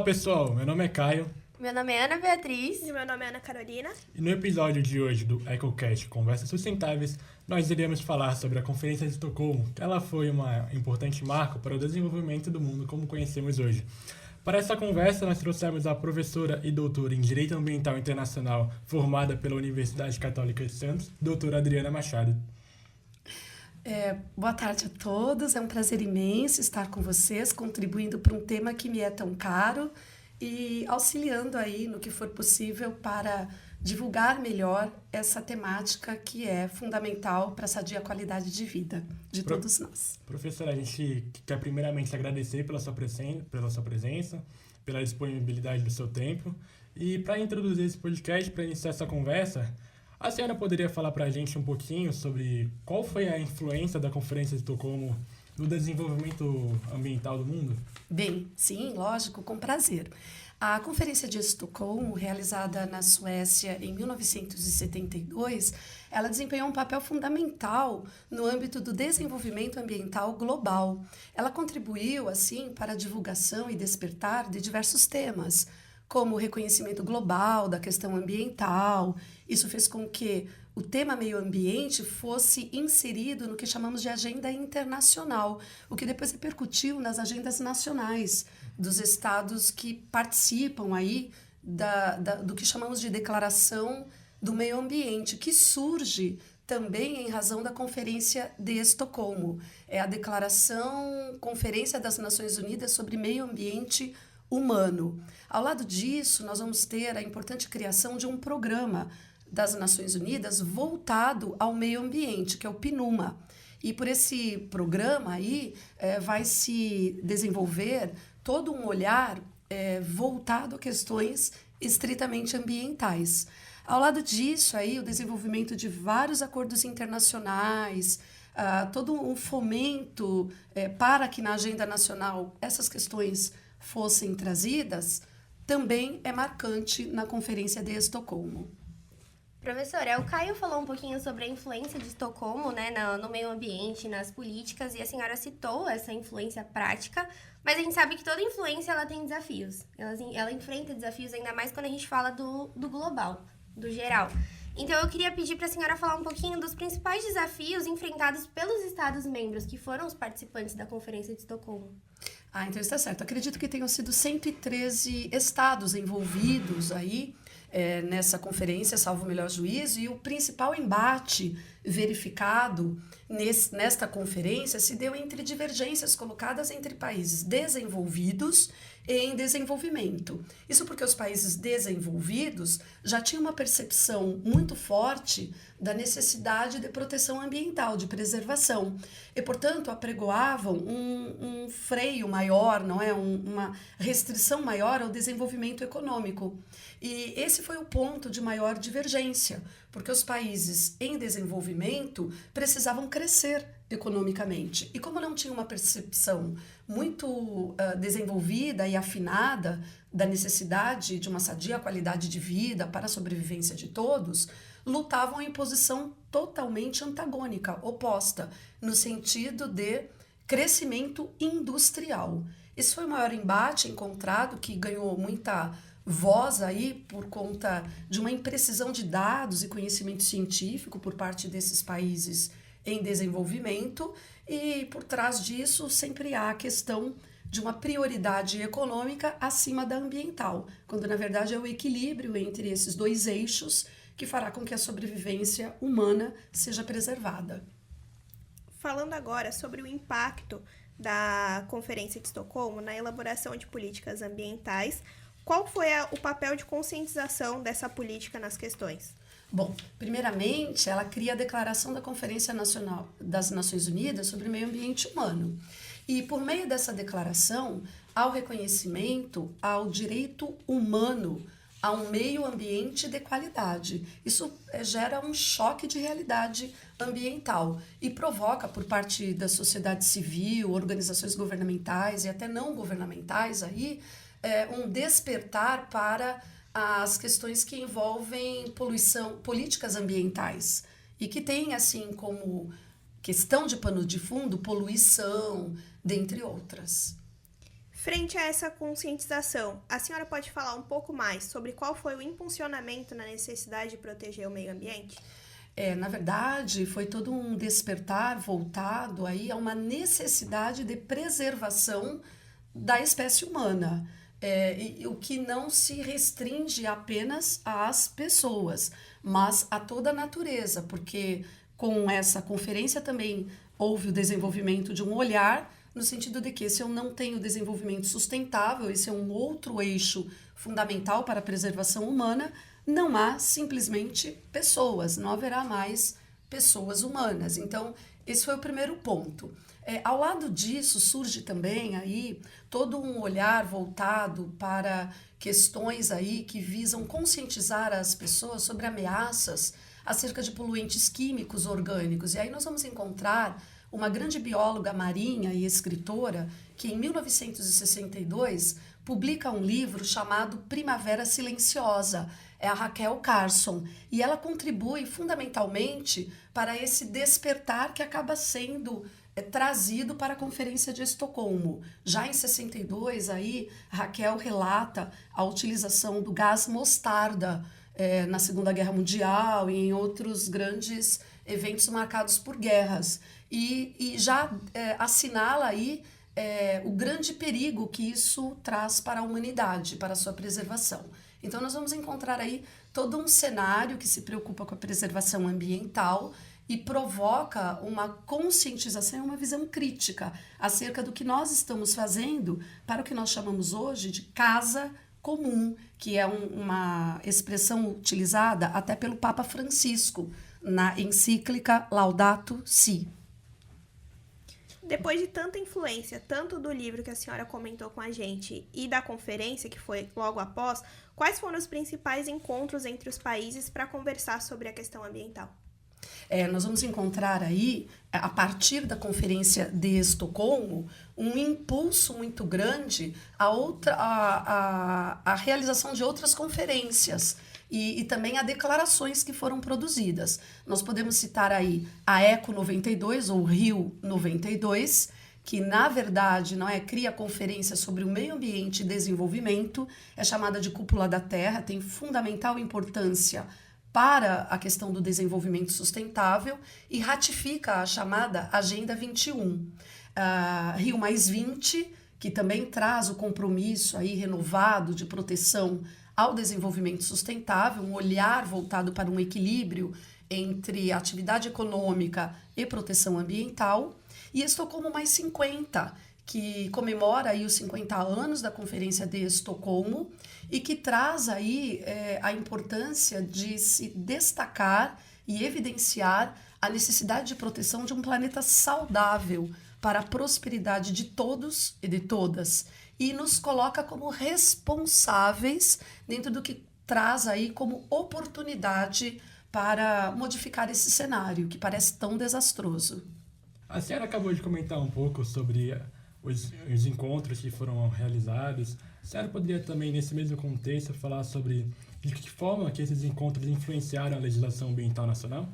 Olá pessoal, meu nome é Caio Meu nome é Ana Beatriz. E meu nome é Ana Carolina. e no episódio de hoje do EcoCast Conversas Sustentáveis, nós iremos falar sobre a Conferência de Estocolmo, que ela foi uma importante marco para o desenvolvimento do mundo como conhecemos hoje. Para essa conversa, nós trouxemos a professora e doutora em Direito Ambiental Internacional, formada pela Universidade Católica de Santos, doutora Adriana Machado. Boa tarde a todos, é um prazer imenso estar com vocês, contribuindo para um tema que me é tão caro e auxiliando aí no que for possível para divulgar melhor essa temática que é fundamental para a sadia qualidade de vida de todos nós. Professora, a gente quer primeiramente agradecer pela sua presença, pela disponibilidade do seu tempo. E para introduzir esse podcast, para iniciar essa conversa, a senhora poderia falar para a gente um pouquinho sobre qual foi a influência da Conferência de Estocolmo no desenvolvimento ambiental do mundo? Bem, sim, lógico, com prazer. A Conferência de Estocolmo, realizada na Suécia em 1972, ela desempenhou um papel fundamental no âmbito do desenvolvimento ambiental global. Ela contribuiu, assim, para a divulgação e despertar de diversos temas, como o reconhecimento global da questão ambiental. Isso fez com que o tema meio ambiente fosse inserido no que chamamos de agenda internacional, o que depois repercutiu nas agendas nacionais dos estados que participam aí do que chamamos de Declaração do Meio Ambiente, que surge também em razão da Conferência de Estocolmo. É a Conferência das Nações Unidas sobre Meio Ambiente Humano. Ao lado disso, nós vamos ter a importante criação de um programa das Nações Unidas voltado ao meio ambiente, que é o PNUMA. E por esse programa aí vai se desenvolver todo um olhar voltado a questões estritamente ambientais. Ao lado disso, aí, o desenvolvimento de vários acordos internacionais, todo um fomento para que na agenda nacional essas questões fossem trazidas, também é marcante na Conferência de Estocolmo. Professora, o Caio falou um pouquinho sobre a influência de Estocolmo, né, no meio ambiente, nas políticas, e a senhora citou essa influência prática, mas a gente sabe que toda influência ela tem desafios. Ela enfrenta desafios, ainda mais quando a gente fala do global, do geral. Então, eu queria pedir para a senhora falar um pouquinho dos principais desafios enfrentados pelos Estados-membros, que foram os participantes da Conferência de Estocolmo. Então está certo. Acredito que tenham sido 113 estados envolvidos aí nessa conferência, salvo o melhor juízo, e o principal embate verificado nesta conferência se deu entre divergências colocadas entre países desenvolvidos e em desenvolvimento. Isso porque os países desenvolvidos já tinham uma percepção muito forte da necessidade de proteção ambiental, de preservação, e, portanto, apregoavam um freio maior, não é? Uma restrição maior ao desenvolvimento econômico. E esse foi o ponto de maior divergência, porque os países em desenvolvimento precisavam crescer economicamente. E como não tinha uma percepção muito desenvolvida e afinada da necessidade de uma sadia qualidade de vida para a sobrevivência de todos, lutavam em posição totalmente antagônica, oposta, no sentido de crescimento industrial. Esse foi o maior embate encontrado, que ganhou muita voz aí por conta de uma imprecisão de dados e conhecimento científico por parte desses países em desenvolvimento, e por trás disso sempre há a questão de uma prioridade econômica acima da ambiental, quando na verdade é o equilíbrio entre esses dois eixos que fará com que a sobrevivência humana seja preservada. Falando agora sobre o impacto da Conferência de Estocolmo na elaboração de políticas ambientais, qual foi o papel de conscientização dessa política nas questões? Bom, primeiramente, ela cria a Declaração da Conferência Nacional das Nações Unidas sobre o Meio Ambiente Humano. E, por meio dessa declaração, há o reconhecimento ao direito humano a um meio ambiente de qualidade. Isso gera um choque de realidade ambiental e provoca, por parte da sociedade civil, organizações governamentais e até não governamentais, um despertar para as questões que envolvem poluição, políticas ambientais, e que tem, assim, como questão de pano de fundo, poluição, dentre outras. Frente a essa conscientização, a senhora pode falar um pouco mais sobre qual foi o impulsionamento na necessidade de proteger o meio ambiente? Na verdade, foi todo um despertar voltado aí a uma necessidade de preservação da espécie humana. O que não se restringe apenas às pessoas, mas a toda a natureza, porque com essa conferência também houve o desenvolvimento de um olhar no sentido de que se eu não tenho desenvolvimento sustentável, esse é um outro eixo fundamental para a preservação humana, não há simplesmente pessoas, não haverá mais pessoas humanas. Então, esse foi o primeiro ponto. Ao lado disso, surge também aí todo um olhar voltado para questões aí que visam conscientizar as pessoas sobre ameaças acerca de poluentes químicos orgânicos. E aí nós vamos encontrar uma grande bióloga marinha e escritora que em 1962 publica um livro chamado Primavera Silenciosa. É a Raquel Carson, e ela contribui fundamentalmente para esse despertar que acaba sendo trazido para a Conferência de Estocolmo. Já em 62, aí, Raquel relata a utilização do gás mostarda na Segunda Guerra Mundial e em outros grandes eventos marcados por guerras. E já assinala aí o grande perigo que isso traz para a humanidade, para a sua preservação. Então, nós vamos encontrar aí todo um cenário que se preocupa com a preservação ambiental e provoca uma conscientização e uma visão crítica acerca do que nós estamos fazendo para o que nós chamamos hoje de casa comum, que é uma expressão utilizada até pelo Papa Francisco na encíclica Laudato Si. Depois de tanta influência, tanto do livro que a senhora comentou com a gente e da conferência, que foi logo após, quais foram os principais encontros entre os países para conversar sobre a questão ambiental? Nós vamos encontrar aí, a partir da Conferência de Estocolmo, um impulso muito grande à realização de outras conferências e também a declarações que foram produzidas. Nós podemos citar aí a ECO 92, ou Rio 92, que na verdade cria a Conferência sobre o Meio Ambiente e Desenvolvimento, é chamada de Cúpula da Terra, tem fundamental importância para a questão do desenvolvimento sustentável e ratifica a chamada Agenda 21. Rio +20, que também traz o compromisso aí renovado de proteção ao desenvolvimento sustentável, um olhar voltado para um equilíbrio entre atividade econômica e proteção ambiental, e Estocolmo +50, que comemora aí os 50 anos da Conferência de Estocolmo e que traz aí a importância de se destacar e evidenciar a necessidade de proteção de um planeta saudável para a prosperidade de todos e de todas, e nos coloca como responsáveis dentro do que traz aí como oportunidade para modificar esse cenário que parece tão desastroso. A senhora acabou de comentar um pouco sobre os encontros que foram realizados. A senhora poderia também, nesse mesmo contexto, falar sobre de que forma que esses encontros influenciaram a legislação ambiental nacional?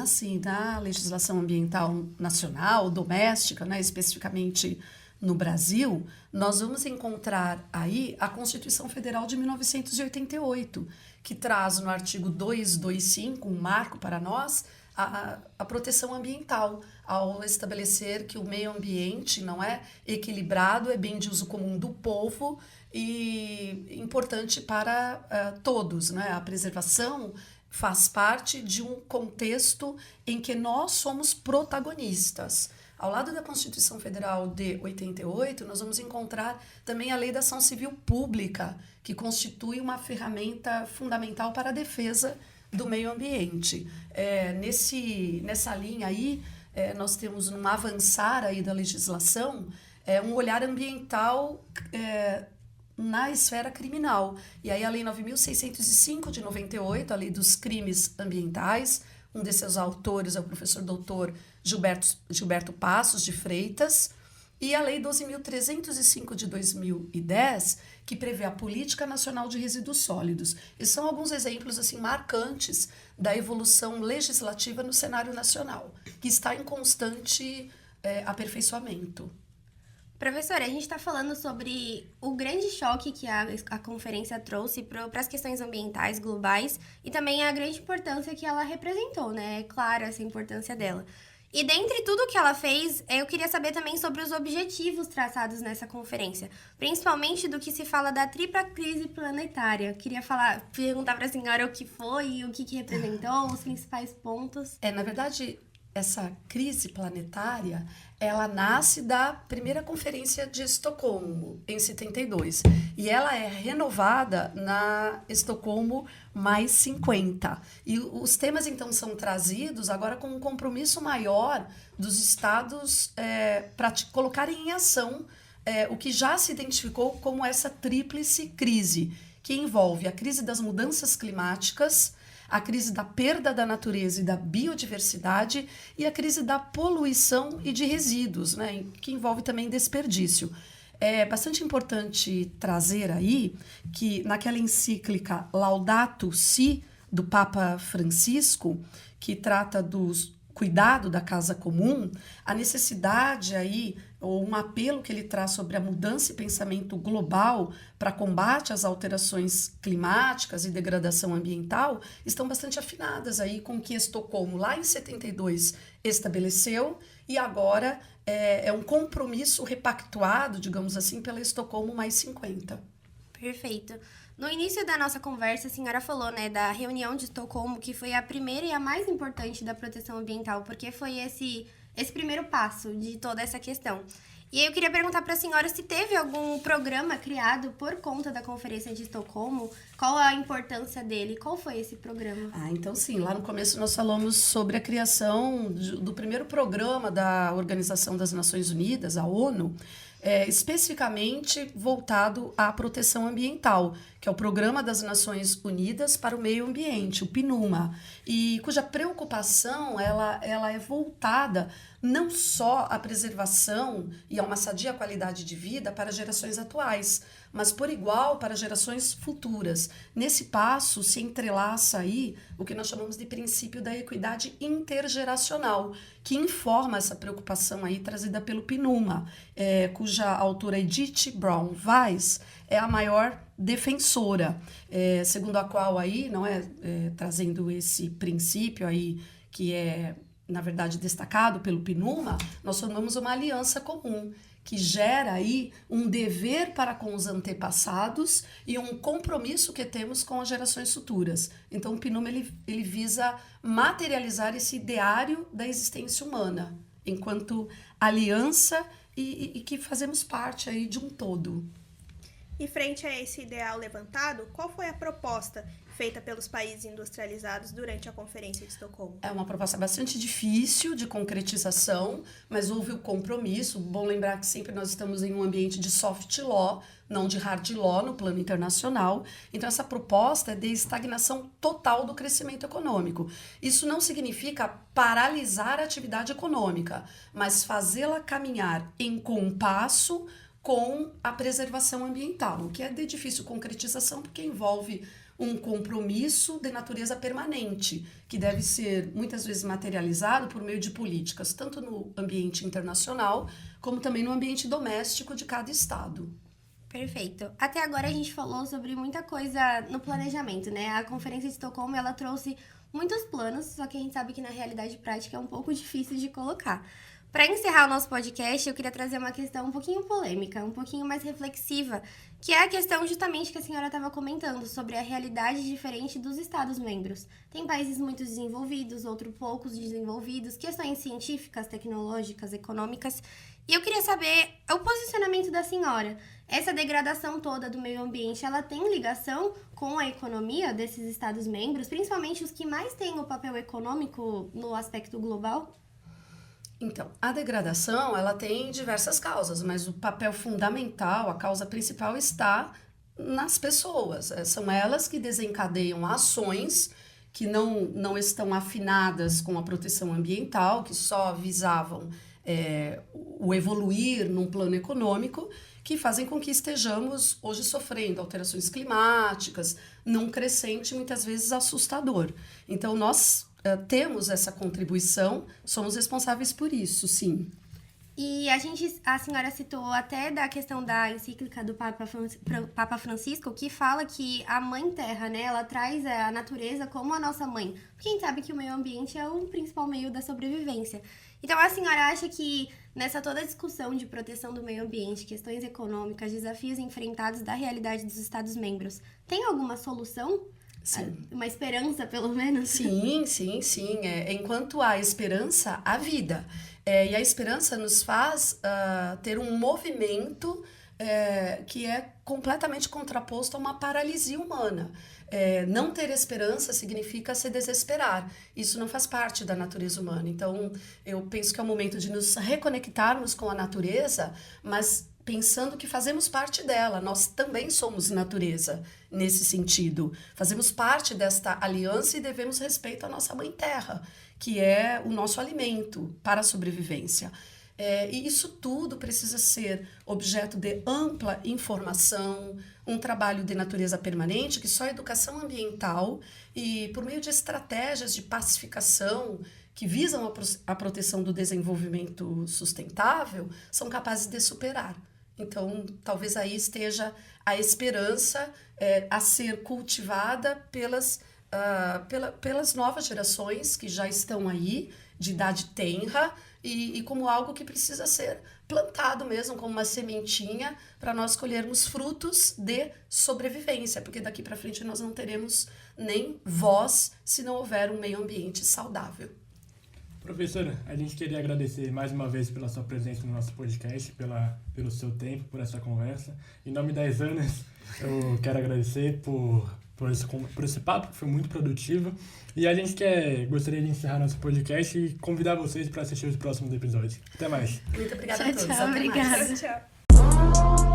Sim, na legislação ambiental nacional, doméstica, especificamente no Brasil, nós vamos encontrar aí a Constituição Federal de 1988, que traz no artigo 225, um marco para nós, a proteção ambiental, ao estabelecer que o meio ambiente não é equilibrado, é bem de uso comum do povo e importante para todos. A preservação faz parte de um contexto em que nós somos protagonistas. Ao lado da Constituição Federal de 88, nós vamos encontrar também a Lei da Ação Civil Pública, que constitui uma ferramenta fundamental para a defesa do meio ambiente. Nessa linha aí, nós temos um avançar aí da legislação, um olhar ambiental na esfera criminal. E aí a Lei 9.605 de 98, a Lei dos Crimes Ambientais, um de seus autores é o professor doutor Gilberto Passos de Freitas, e a Lei 12.305 de 2010, que prevê a Política Nacional de Resíduos Sólidos. Esses são alguns exemplos assim marcantes da evolução legislativa no cenário nacional, que está em constante aperfeiçoamento. Professora, a gente está falando sobre o grande choque que a conferência trouxe para as questões ambientais globais e também a grande importância que ela representou, né? É claro essa importância dela. E dentre tudo que ela fez, eu queria saber também sobre os objetivos traçados nessa conferência, principalmente do que se fala da tripla crise planetária. Eu queria perguntar para a senhora o que foi, o que representou, os principais pontos. Na verdade, essa crise planetária, ela nasce da primeira conferência de Estocolmo, em 72. E ela é renovada na Estocolmo mais 50. E os temas, então, são trazidos agora com um compromisso maior dos estados para colocarem em ação o que já se identificou como essa tríplice crise, que envolve a crise das mudanças climáticas, a crise da perda da natureza e da biodiversidade e a crise da poluição e de resíduos, né, que envolve também desperdício. É bastante importante trazer aí que naquela encíclica Laudato Si, do Papa Francisco, que trata dos cuidado da casa comum, a necessidade aí, ou um apelo que ele traz sobre a mudança e pensamento global para combate às alterações climáticas e degradação ambiental, estão bastante afinadas aí com o que Estocolmo, lá em 72, estabeleceu, e agora é um compromisso repactuado, digamos assim, pela Estocolmo mais 50. Perfeito. No início da nossa conversa, a senhora falou, né, da reunião de Estocolmo, que foi a primeira e a mais importante da proteção ambiental, porque foi esse primeiro passo de toda essa questão. E aí eu queria perguntar para a senhora se teve algum programa criado por conta da Conferência de Estocolmo, qual a importância dele, qual foi esse programa? Então sim, lá no começo nós falamos sobre a criação do primeiro programa da Organização das Nações Unidas, a ONU, especificamente voltado à proteção ambiental, que é o Programa das Nações Unidas para o Meio Ambiente, o PNUMA, e cuja preocupação ela é voltada não só à preservação e a uma sadia qualidade de vida para gerações atuais, mas por igual para gerações futuras. Nesse passo se entrelaça aí o que nós chamamos de princípio da equidade intergeracional, que informa essa preocupação aí trazida pelo PNUMA, cuja autora Edith Brown Weiss é a maior defensora, segundo a qual aí, não trazendo esse princípio aí que é, na verdade, destacado pelo PNUMA, nós formamos uma aliança comum, que gera aí um dever para com os antepassados e um compromisso que temos com as gerações futuras. Então, o PNUMA ele visa materializar esse ideário da existência humana, enquanto aliança e que fazemos parte aí de um todo. E frente a esse ideal levantado, qual foi a proposta feita pelos países industrializados durante a Conferência de Estocolmo? É uma proposta bastante difícil de concretização, mas houve o compromisso. Bom lembrar que sempre nós estamos em um ambiente de soft law, não de hard law no plano internacional. Então, essa proposta é de estagnação total do crescimento econômico. Isso não significa paralisar a atividade econômica, mas fazê-la caminhar em compasso com a preservação ambiental, o que é de difícil concretização porque envolve um compromisso de natureza permanente, que deve ser muitas vezes materializado por meio de políticas, tanto no ambiente internacional, como também no ambiente doméstico de cada estado. Perfeito. Até agora a gente falou sobre muita coisa no planejamento, né? A Conferência de Estocolmo, ela trouxe muitos planos, só que a gente sabe que na realidade prática é um pouco difícil de colocar. Para encerrar o nosso podcast, eu queria trazer uma questão um pouquinho polêmica, um pouquinho mais reflexiva, que é a questão justamente que a senhora estava comentando sobre a realidade diferente dos Estados-membros. Tem países muito desenvolvidos, outros poucos desenvolvidos, questões científicas, tecnológicas, econômicas. E eu queria saber o posicionamento da senhora. Essa degradação toda do meio ambiente, ela tem ligação com a economia desses Estados-membros, principalmente os que mais têm o papel econômico no aspecto global? Então, a degradação, ela tem diversas causas, mas o papel fundamental, a causa principal está nas pessoas. São elas que desencadeiam ações que não estão afinadas com a proteção ambiental, que só visavam o evoluir num plano econômico, que fazem com que estejamos hoje sofrendo alterações climáticas num crescente muitas vezes assustador. Então, nós temos essa contribuição, somos responsáveis por isso, sim. E a senhora citou até da questão da encíclica do Papa Francisco, que fala que a Mãe Terra, né, ela traz a natureza como a nossa mãe. Porque a gente sabe que o meio ambiente é o principal meio da sobrevivência. Então, a senhora acha que nessa toda discussão de proteção do meio ambiente, questões econômicas, desafios enfrentados da realidade dos Estados-membros, tem alguma solução? Sim. Uma esperança, pelo menos? Sim. Enquanto há esperança, há vida. E a esperança nos faz ter um movimento que é completamente contraposto a uma paralisia humana. Não ter esperança significa se desesperar. Isso não faz parte da natureza humana. Então, eu penso que é o momento de nos reconectarmos com a natureza, mas pensando que fazemos parte dela. Nós também somos natureza nesse sentido. Fazemos parte desta aliança e devemos respeito à nossa Mãe Terra, que é o nosso alimento para a sobrevivência. E isso tudo precisa ser objeto de ampla informação, um trabalho de natureza permanente, que só a educação ambiental e por meio de estratégias de pacificação que visam a proteção do desenvolvimento sustentável são capazes de superar. Então, talvez aí esteja a esperança a ser cultivada pelas novas gerações que já estão aí, de idade tenra, e como algo que precisa ser plantado mesmo, como uma sementinha, para nós colhermos frutos de sobrevivência, porque daqui para frente nós não teremos nem voz se não houver um meio ambiente saudável. Professora, a gente queria agradecer mais uma vez pela sua presença no nosso podcast, pelo seu tempo, por essa conversa. Em nome das Anas, eu quero agradecer por esse papo, que foi muito produtivo. E a gente gostaria de encerrar nosso podcast e convidar vocês para assistir os próximos episódios. Até mais. Muito obrigada a todos. Tchau, Até obrigada. mais. Tchau.